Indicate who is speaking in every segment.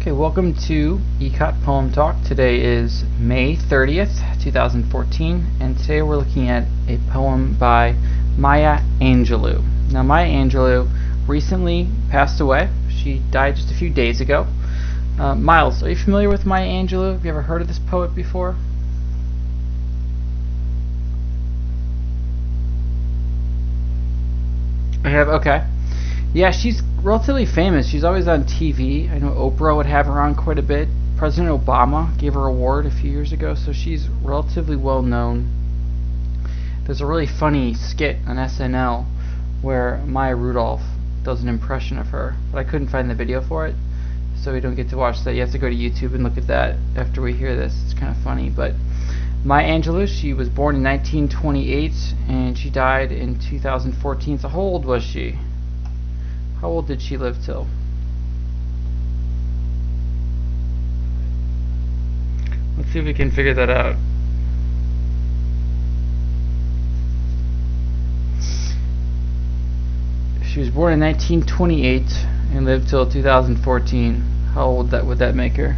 Speaker 1: Okay, welcome to ECOT Poem Talk. Today is May 30th, 2014, and today we're looking at a poem by Maya Angelou. Now, Maya Angelou recently passed away. She died just a few days ago. Miles, are you familiar with Maya Angelou? Have you ever heard of this poet before? I have, okay. Yeah, she's relatively famous. She's always on TV. I know Oprah would have her on quite a bit. President Obama gave her an award a few years ago, so she's relatively well known. There's a really funny skit on SNL where Maya Rudolph does an impression of her, but I couldn't find the video for it, so we don't get to watch that. You have to go to YouTube and look at that after we hear this. It's kind of funny, but Maya Angelou, she was born in 1928 and she died in 2014. So how old was she? How old did she live till? Let's see if we can figure that out. She was born in 1928 and lived till 2014. How old would that make her?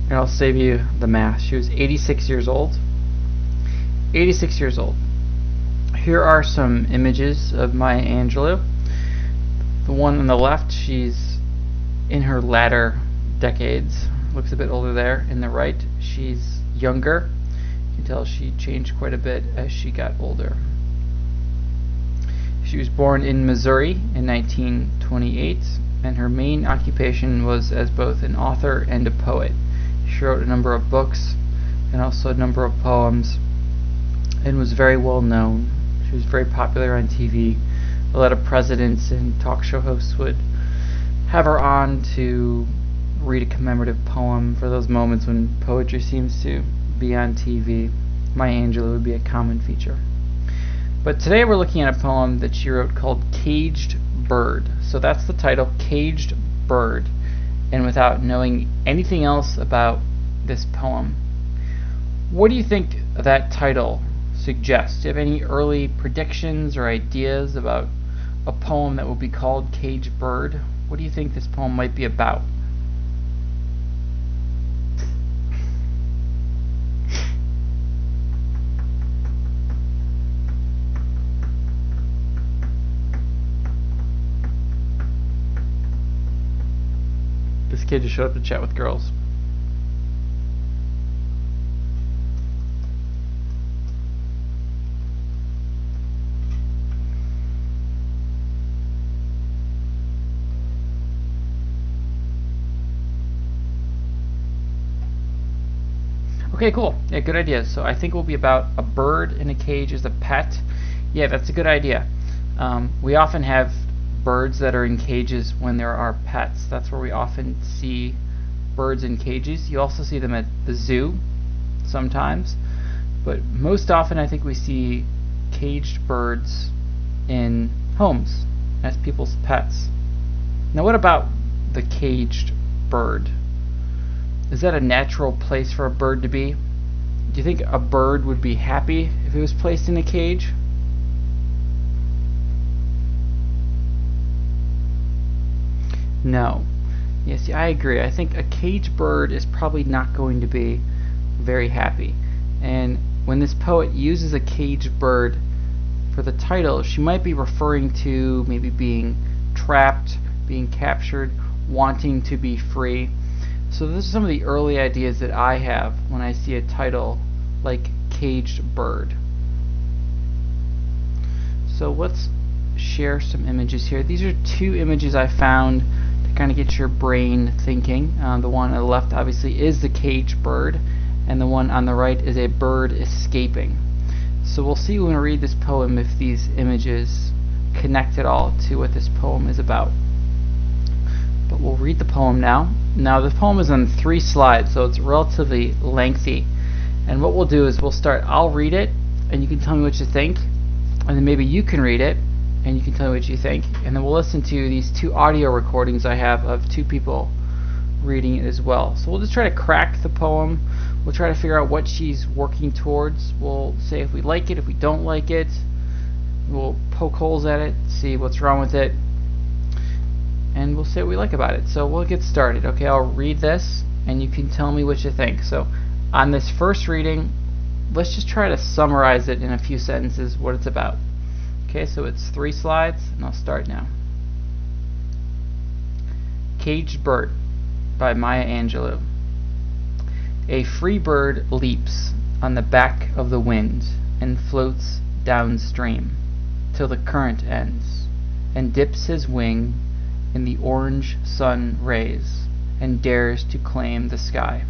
Speaker 1: And I'll save you the math. She was 86 years old. 86 years old. Here are some images of Maya Angelou. The one on the left, she's in her latter decades. Looks a bit older there. In the right, she's younger. You can tell she changed quite a bit as she got older. She was born in Missouri in 1928, and her main occupation was as both an author and a poet. She wrote a number of books and also a number of poems and was very well known. She was very popular on TV. A lot of presidents and talk show hosts would have her on to read a commemorative poem for those moments when poetry seems to be on TV. Maya Angelou would be a common feature. But today we're looking at a poem that she wrote called Caged Bird. So that's the title, Caged Bird. And without knowing anything else about this poem, what do you think that title suggests? Do you have any early predictions or ideas about a poem that will be called Caged Bird? What do you think this poem might be about? This kid just showed up to chat with girls. Okay, cool. Yeah, good idea. So I think it will be about a bird in a cage as a pet. Yeah, that's a good idea. We often have birds that are in cages when there are pets. That's where we often see birds in cages. You also see them at the zoo sometimes, but most often I think we see caged birds in homes as people's pets. Now, what about the caged bird? Is that a natural place for a bird to be? Do you think a bird would be happy if it was placed in a cage? No. Yes, I agree. I think a caged bird is probably not going to be very happy. And when this poet uses a caged bird for the title, she might be referring to maybe being trapped, being captured, wanting to be free. So those are some of the early ideas that I have when I see a title like Caged Bird. So let's share some images here. These are two images I found to kind of get your brain thinking. The one on the left obviously is the caged bird, and the one on the right is a bird escaping. So we'll see when we read this poem if these images connect at all to what this poem is about. But we'll read the poem now. Now the poem is on 3 slides, so it's relatively lengthy. And what we'll do is I'll read it, and you can tell me what you think, and then maybe you can read it, and you can tell me what you think, and then we'll listen to these 2 audio recordings I have of 2 people reading it as well. So we'll just try to crack the poem. We'll try to figure out what she's working towards. We'll say if we like it, if we don't like it. We'll poke holes at it, see what's wrong with it, and we'll say what we like about it. So we'll get started. Okay, I'll read this and you can tell me what you think. So on this first reading, let's just try to summarize it in a few sentences what it's about. Okay, so it's 3 slides and I'll start now. Caged Bird by Maya Angelou. A free bird leaps on the back of the wind and floats downstream till the current ends, and dips his wing in the orange sun rays, and dares to claim the sky.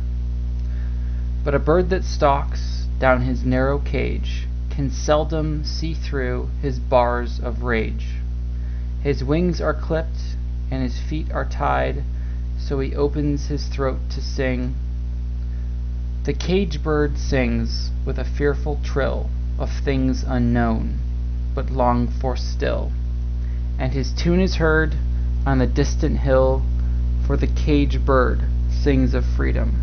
Speaker 1: But a bird that stalks down his narrow cage can seldom see through his bars of rage. His wings are clipped and his feet are tied, so he opens his throat to sing. The caged bird sings with a fearful trill of things unknown, but longed for still, and his tune is heard on the distant hill, for the caged bird sings of freedom.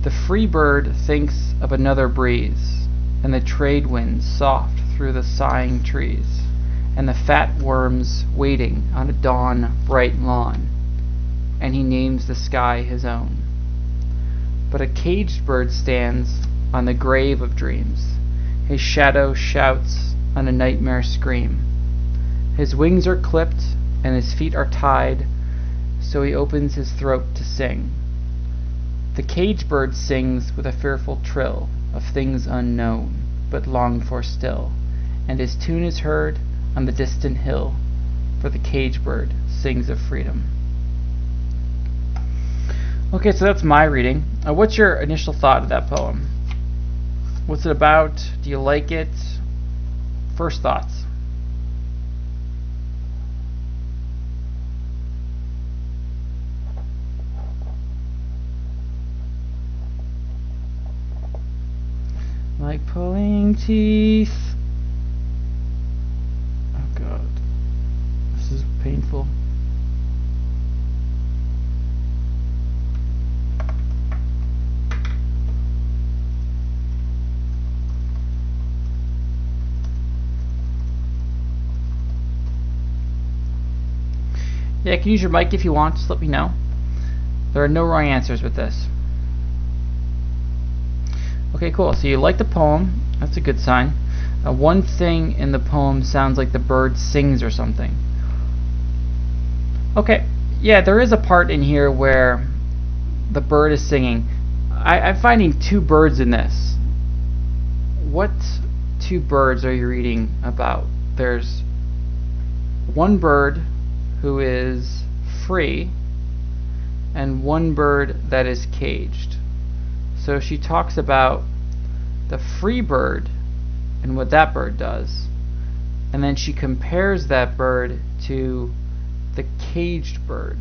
Speaker 1: The free bird thinks of another breeze, and the trade winds soft through the sighing trees, and the fat worms waiting on a dawn bright lawn, and he names the sky his own. But a caged bird stands on the grave of dreams, his shadow shouts on a nightmare scream. His wings are clipped and his feet are tied, so he opens his throat to sing. The caged bird sings with a fearful trill of things unknown, but longed for still, and his tune is heard on the distant hill, for the caged bird sings of freedom. Okay, so that's my reading. What's your initial thought of that poem? What's it about? Do you like it? First thoughts. Like pulling teeth. Oh God, this is painful. Yeah, you can use your mic if you want, just let me know. There are no wrong answers with this. Okay, cool. So you like the poem. That's a good sign. One thing in the poem sounds like the bird sings or something. Okay, yeah, there is a part in here where the bird is singing. I'm finding 2 birds in this. What 2 birds are you reading about? There's one bird who is free and one bird that is caged. So she talks about the free bird and what that bird does, and then she compares that bird to the caged bird,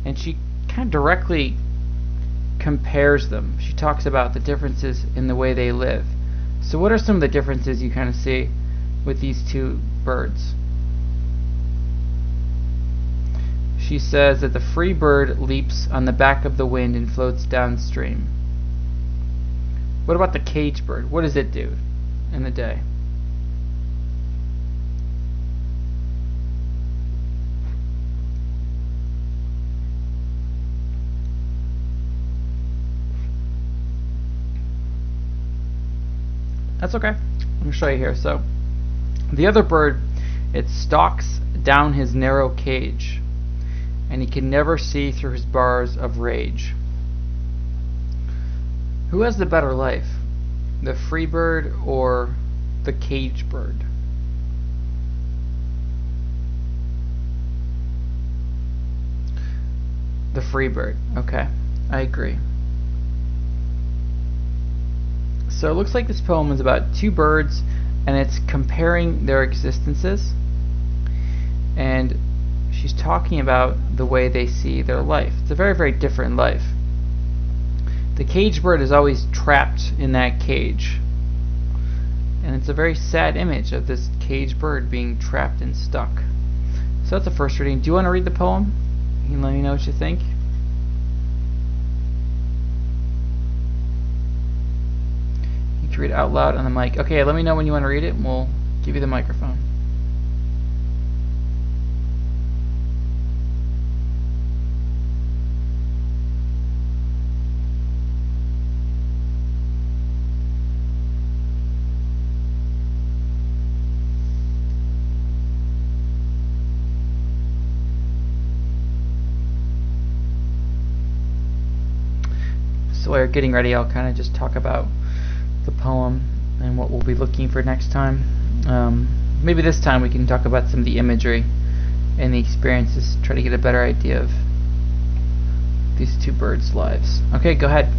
Speaker 1: and she kind of directly compares them. She talks about the differences in the way they live. So what are some of the differences you kind of see with these 2 birds? She says that the free bird leaps on the back of the wind and floats downstream. What about the caged bird? What does it do in the day? That's okay. Let me show you here. So, the other bird, it stalks down his narrow cage, and he can never see through his bars of rage. Who has the better life, the free bird or the caged bird? The free bird. Okay, I agree. So it looks like this poem is about 2 birds, and it's comparing their existences, and she's talking about the way they see their life. It's a very, very different life. The caged bird is always trapped in that cage, and it's a very sad image of this caged bird being trapped and stuck. So that's the first reading. Do you want to read the poem? You can let me know know what you think. You can read it out loud on the mic. Okay, let me know when you want to read it and we'll give you the microphone. So while you're getting ready, I'll kind of just talk about the poem and what we'll be looking for next time. Maybe this time we can talk about some of the imagery and the experiences, try to get a better idea of these two birds' lives. Okay, go ahead.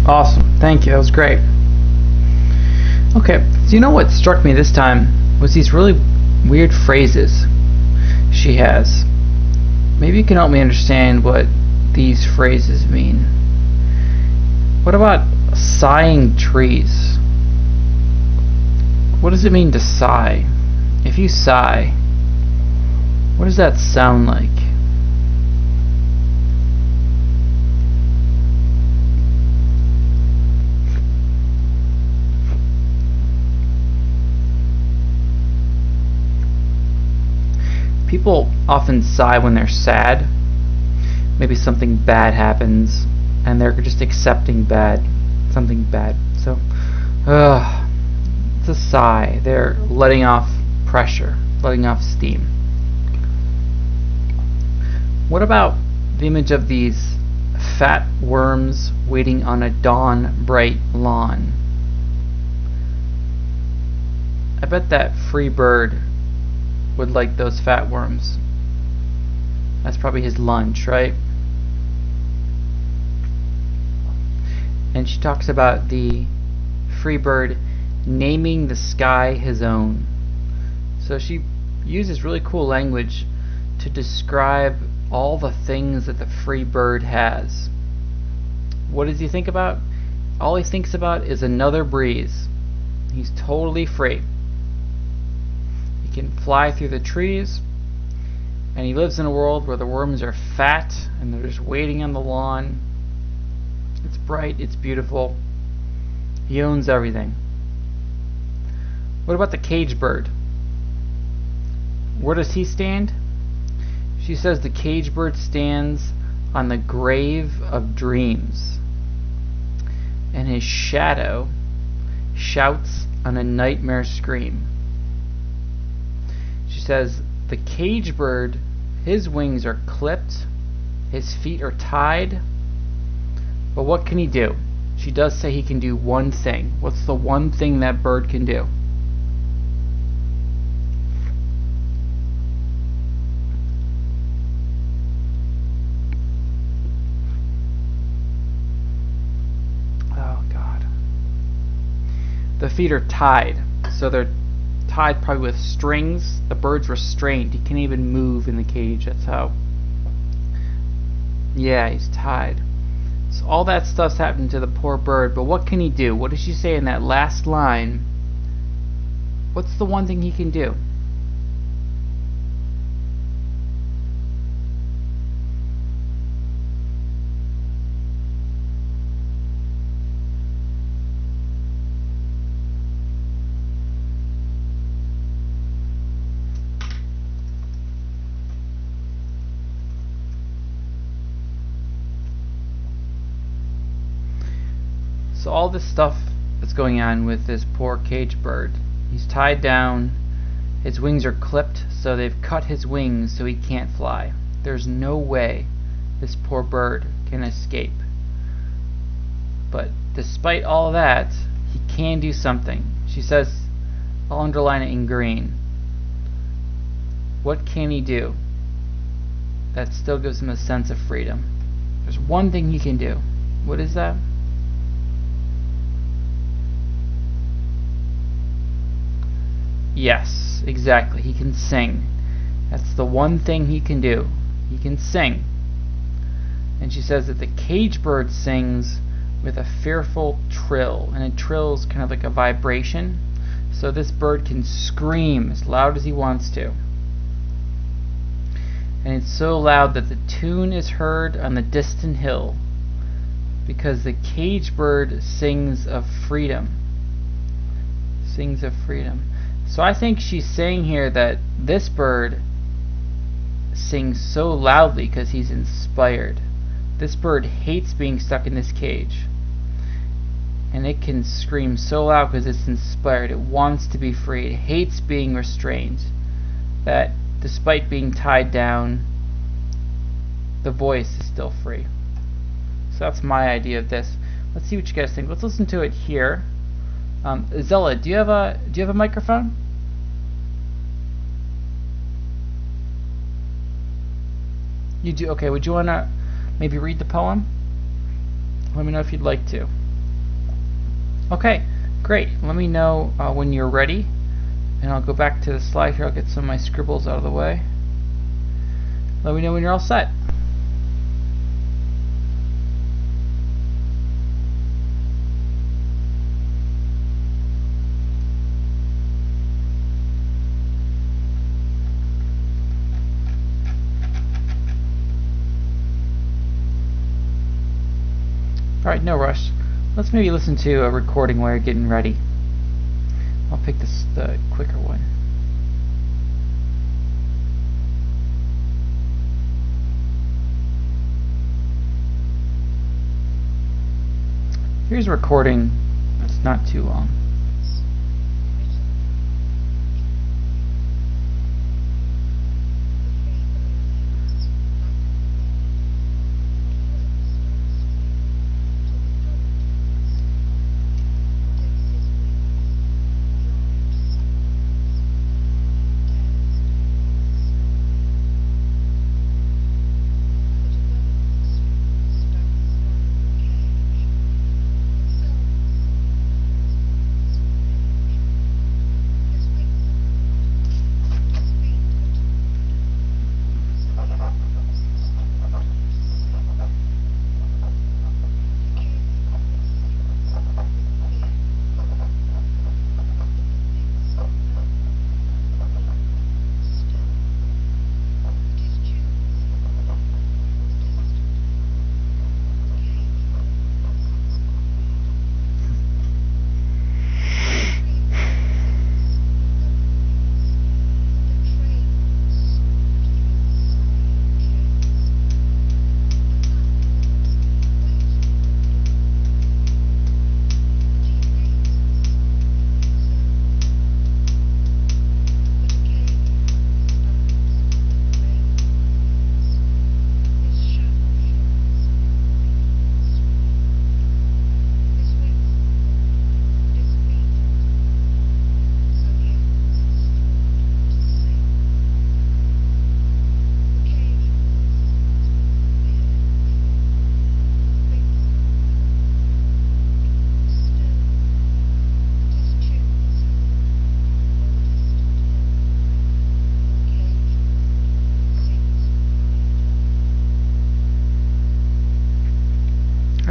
Speaker 1: Awesome, thank you, that was great. Okay, so you know what struck me this time was these really weird phrases she has. Maybe you can help me understand what these phrases mean. What about sighing trees? What does it mean to sigh? If you sigh, what does that sound like? People often sigh when they're sad. Maybe something bad happens and they're just accepting something bad. So, it's a sigh. They're letting off pressure, letting off steam. What about the image of these fat worms waiting on a dawn-bright lawn? I bet that free bird would like those fat worms. That's probably his lunch, right? And she talks about the free bird naming the sky his own. So she uses really cool language to describe all the things that the free bird has. What does he think about? All he thinks about is another breeze. He's totally free. He can fly through the trees, and he lives in a world where the worms are fat and they're just waiting on the lawn. It's bright, it's beautiful. He owns everything. What about the cage bird? Where does he stand? She says the cage bird stands on the grave of dreams, and his shadow shouts on a nightmare scream. She says the cage bird, his wings are clipped, his feet are tied, but what can he do? She does say he can do one thing. What's the one thing that bird can do? the feet are tied, so they're tied probably with strings. The bird's restrained. He can't even move in the cage. That's how. Yeah, he's tied. So all that stuff's happening to the poor bird, but what can he do? What does she say in that last line? What's the one thing he can do? So all this stuff that's going on with this poor cage bird. He's tied down, his wings are clipped, so they've cut his wings so he can't fly. There's no way this poor bird can escape. But despite all that, he can do something. She says, I'll underline it in green. What can he do that still gives him a sense of freedom? There's one thing he can do. What is that? Yes, exactly. He can sing. That's the one thing he can do. He can sing. And she says that the cage bird sings with a fearful trill, and a trill is kind of like a vibration. So this bird can scream as loud as he wants to. And it's so loud that the tune is heard on the distant hill, because the cage bird sings of freedom. Sings of freedom. So I think she's saying here that this bird sings so loudly because he's inspired. This bird hates being stuck in this cage. And it can scream so loud because it's inspired. It wants to be free. It hates being restrained. That despite being tied down, the voice is still free. So that's my idea of this. Let's see what you guys think. Let's listen to it here. Zella, do you have a microphone? You do. Okay. Would you want to maybe read the poem? Let me know if you'd like to. Okay. Great. Let me know when you're ready, and I'll go back to the slide here. I'll get some of my scribbles out of the way. Let me know when you're all set. Alright, no rush. Let's maybe listen to a recording while you're getting ready. I'll pick the quicker one. Here's a recording. It's not too long.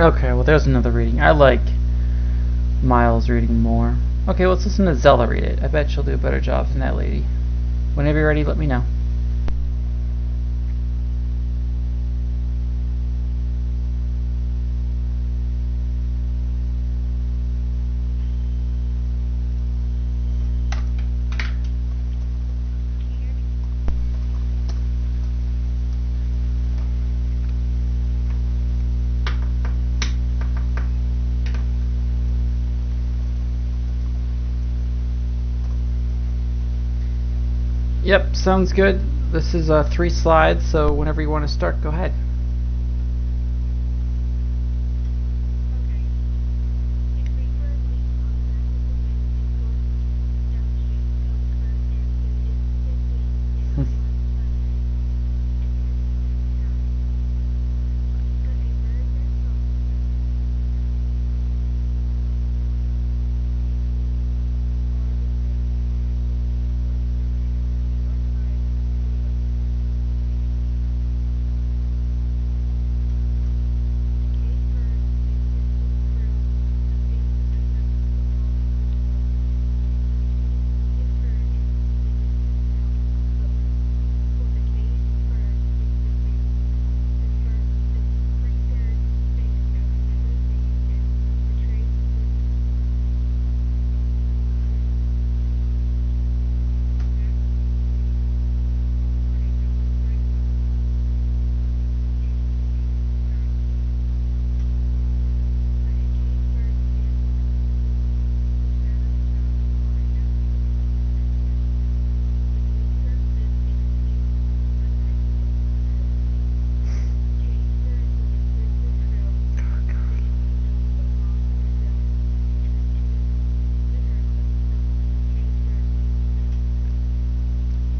Speaker 1: Okay, well there's another reading. I like Miles reading more. Okay, let's listen to Zella read it. I bet she'll do a better job than that lady. Whenever you're ready, let me know. Yep, sounds good. This is 3 slides, so whenever you want to start, go ahead.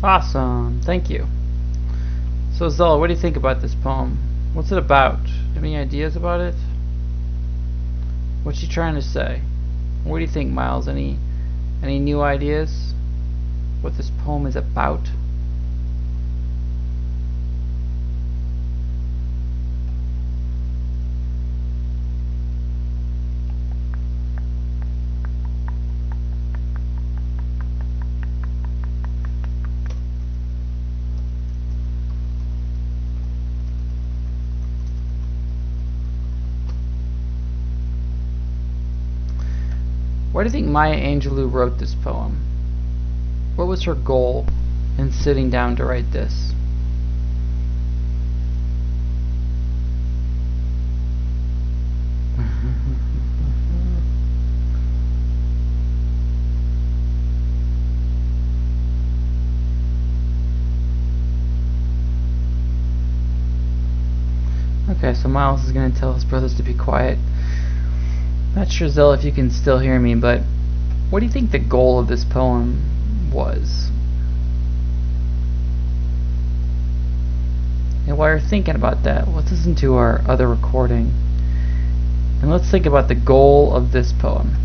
Speaker 1: Awesome, thank you. So Zella, what do you think about this poem? What's it about? Any ideas about it? What's she trying to say? What do you think, Miles? Any new ideas? What this poem is about? Why do you think Maya Angelou wrote this poem? What was her goal in sitting down to write this? Okay, so Miles is going to tell his brothers to be quiet. Not sure, Zella, if you can still hear me, but what do you think the goal of this poem was? And while you're thinking about that, let's listen to our other recording. And let's think about the goal of this poem.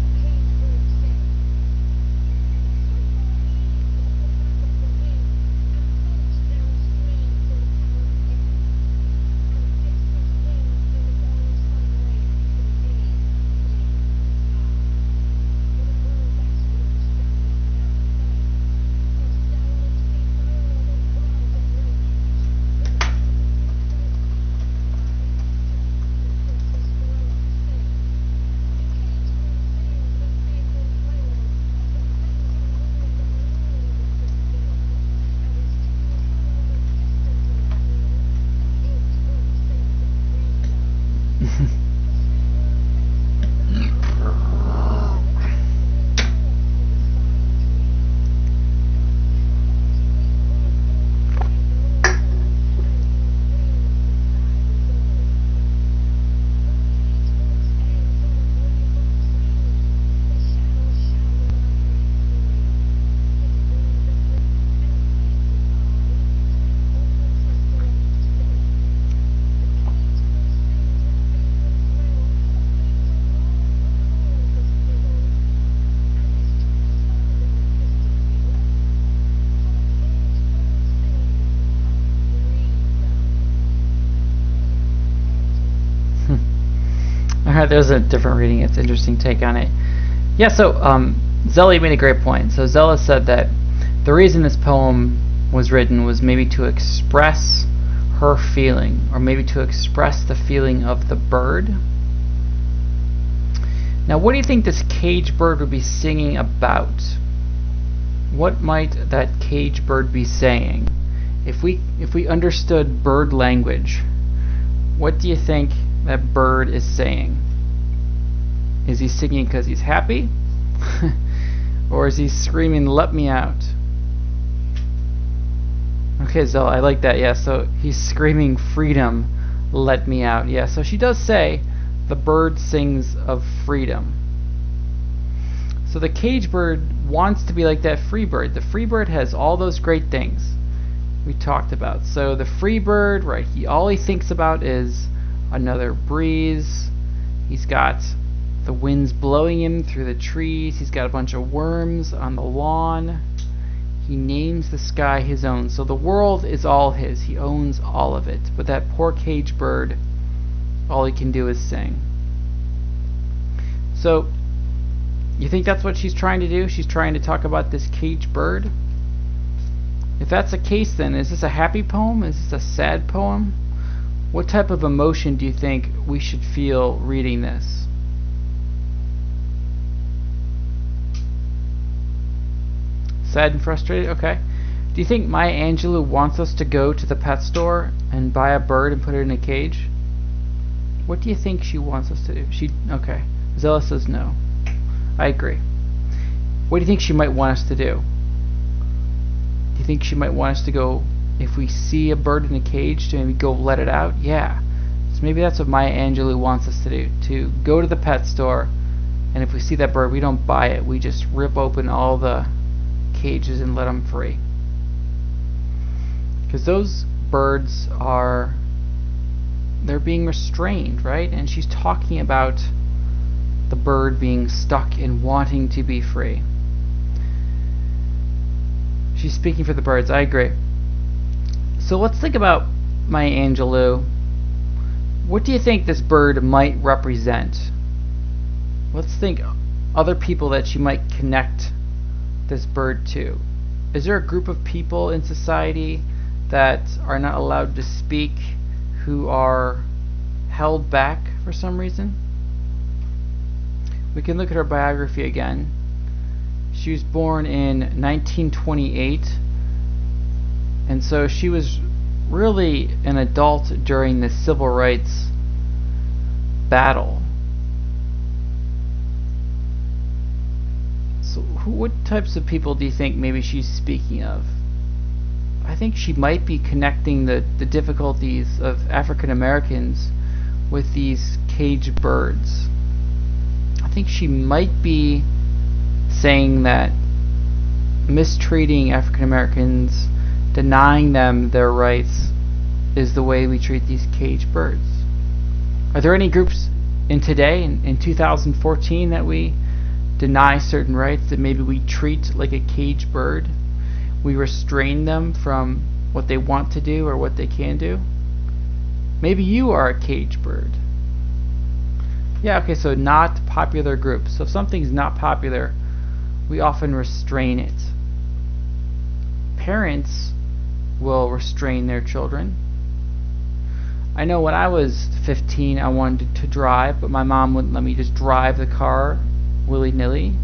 Speaker 1: There's a different reading. It's an interesting take on it. Yeah, so Zella made a great point. So Zella said that the reason this poem was written was maybe to express her feeling, or maybe to express the feeling of the bird. Now, what do you think this cage bird would be singing about? What might that cage bird be saying? If we understood bird language, what do you think that bird is saying? Is he singing because he's happy? Or is he screaming, "Let me out"? Okay, Zella, I like that. Yeah, so he's screaming freedom, let me out. Yeah, so she does say the bird sings of freedom. So the cage bird wants to be like that free bird. The free bird has all those great things we talked about. So the free bird, right, all he thinks about is another breeze. He's got the winds blowing him through the trees. He's got a bunch of worms on the lawn. He names the sky his own. So the world is all his. He owns all of it. But that poor cage bird, all he can do is sing. So you think that's what she's trying to do? She's trying to talk about this cage bird? If that's the case, then is this a happy poem? Is this a sad poem? What type of emotion do you think we should feel reading this? Sad and frustrated? Okay. Do you think Maya Angelou wants us to go to the pet store and buy a bird and put it in a cage? What do you think she wants us to do? Okay. Zella says no. I agree. What do you think she might want us to do? Do you think she might want us to go, if we see a bird in a cage, to maybe go let it out? Yeah. So maybe that's what Maya Angelou wants us to do, to go to the pet store, and if we see that bird, we don't buy it. We just rip open all the cages and let them free. Because those birds they're being restrained, right? And she's talking about the bird being stuck and wanting to be free. She's speaking for the birds. I agree. So let's think about Maya Angelou. What do you think this bird might represent? Let's think other people that she might connect this bird to. Is there a group of people in society that are not allowed to speak, who are held back for some reason? We can look at her biography again. She was born in 1928, and so she was really an adult during the civil rights battle. So what types of people do you think maybe she's speaking of? I think she might be connecting the difficulties of African Americans with these caged birds. I think she might be saying that mistreating African Americans, denying them their rights, is the way we treat these caged birds. Are there any groups in today, in 2014, that we deny certain rights, that maybe we treat like a caged bird? We restrain them from what they want to do or what they can do? Maybe you are a caged bird. Yeah, okay, so not popular groups. So if something's not popular, we often restrain it. Parents will restrain their children. I know when I was 15, I wanted to drive, but my mom wouldn't let me just drive the car willy-nilly.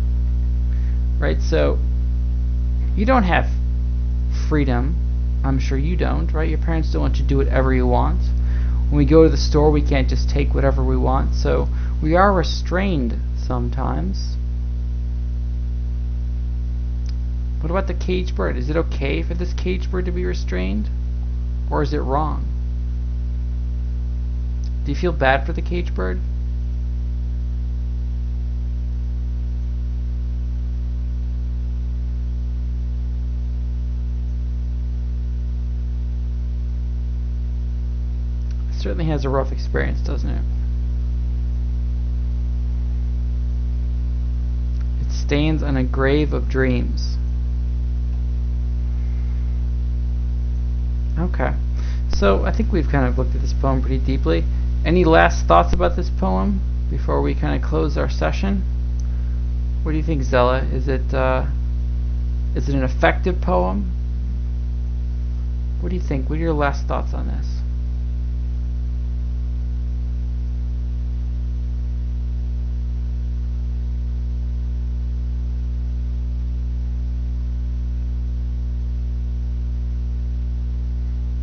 Speaker 1: Right? So you don't have freedom. I'm sure you don't, right? Your parents don't want you to do whatever you want. When we go to the store, we can't just take whatever we want. So we are restrained sometimes. What about the caged bird? Is it okay for this caged bird to be restrained? Or is it wrong? Do you feel bad for the caged bird? It certainly has a rough experience, doesn't it? It stands on a grave of dreams. Okay, so I think we've kind of looked at this poem pretty deeply. Any last thoughts about this poem before we kind of close our session. What do you think, Zella? Is it an effective poem? What do you think? What are your last thoughts on this?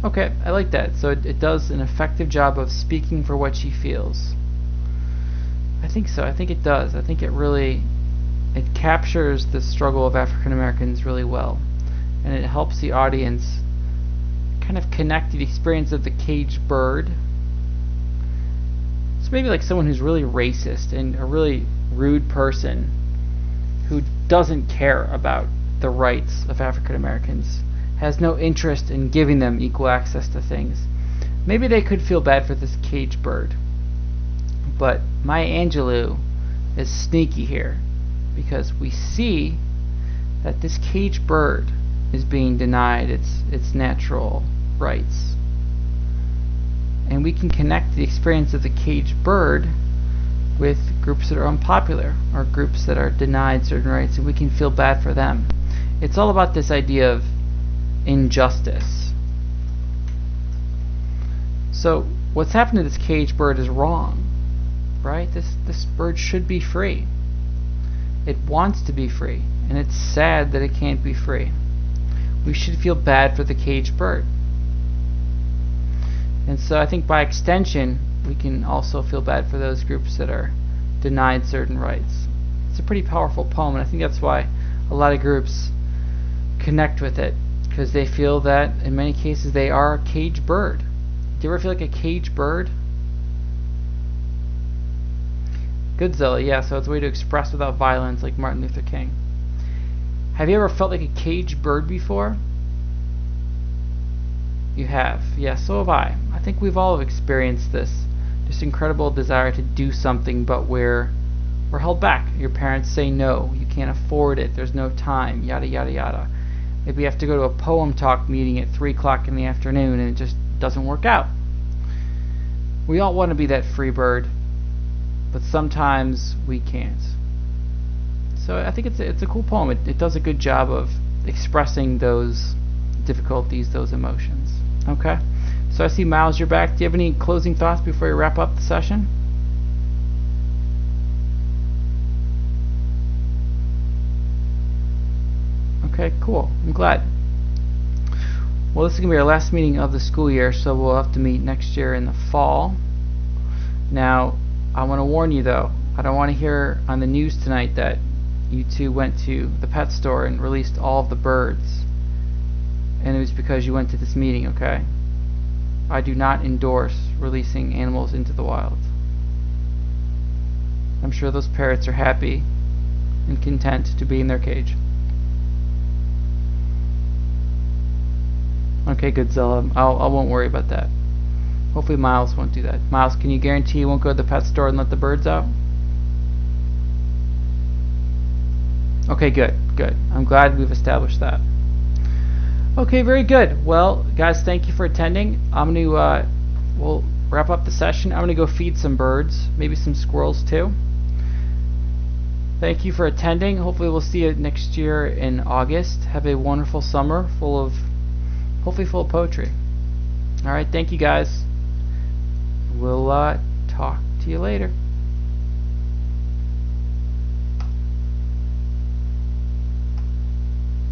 Speaker 1: Okay, I like that. So it does an effective job of speaking for what she feels. I think so. I think it does. I think it captures the struggle of African Americans really well, and it helps the audience kind of connect to the experience of the caged bird. So maybe like someone who's really racist and a really rude person who doesn't care about the rights of African Americans, has no interest in giving them equal access to things. Maybe they could feel bad for this caged bird. But Maya Angelou is sneaky here, because we see that this caged bird is being denied its natural rights. And we can connect the experience of the caged bird with groups that are unpopular, or groups that are denied certain rights, and we can feel bad for them. It's all about this idea of injustice. So what's happened to this caged bird is wrong, right? This bird should be free. It wants to be free, and it's sad that it can't be free. We should feel bad for the caged bird. And so I think by extension we can also feel bad for those groups that are denied certain rights. It's a pretty powerful poem, and I think that's why a lot of groups connect with it, because they feel that in many cases they are a caged bird. Do you ever feel like a caged bird? Good, Zilla. Yeah, so it's a way to express without violence, like Martin Luther King. Have you ever felt like a caged bird before? You have. Yeah, so have I. I think we've all experienced this incredible desire to do something, but we're held back. Your parents say no, you can't afford it, there's no time, yada yada yada. Maybe you have to go to a poem talk meeting at 3 o'clock in the afternoon and it just doesn't work out. We all want to be that free bird, but sometimes we can't. So I think it's a cool poem. It does a good job of expressing those difficulties, those emotions. Okay? So I see Miles, you're back. Do you have any closing thoughts before we wrap up the session? Okay, cool. I'm glad. Well, this is going to be our last meeting of the school year, so we'll have to meet next year in the fall. Now, I want to warn you though, I don't want to hear on the news tonight that you two went to the pet store and released all of the birds, and it was because you went to this meeting, okay? I do not endorse releasing animals into the wild. I'm sure those parrots are happy and content to be in their cage. Okay, Godzilla. I won't worry about that. Hopefully Miles won't do that. Miles, can you guarantee you won't go to the pet store and let the birds out? Okay, good, good. I'm glad we've established that. Okay, very good. Well, guys, thank you for attending. I'm going to, we'll wrap up the session. I'm going to go feed some birds, maybe some squirrels too. Thank you for attending. Hopefully we'll see you next year in August. Have a wonderful summer hopefully full of poetry. Alright, thank you guys. We'll talk to you later.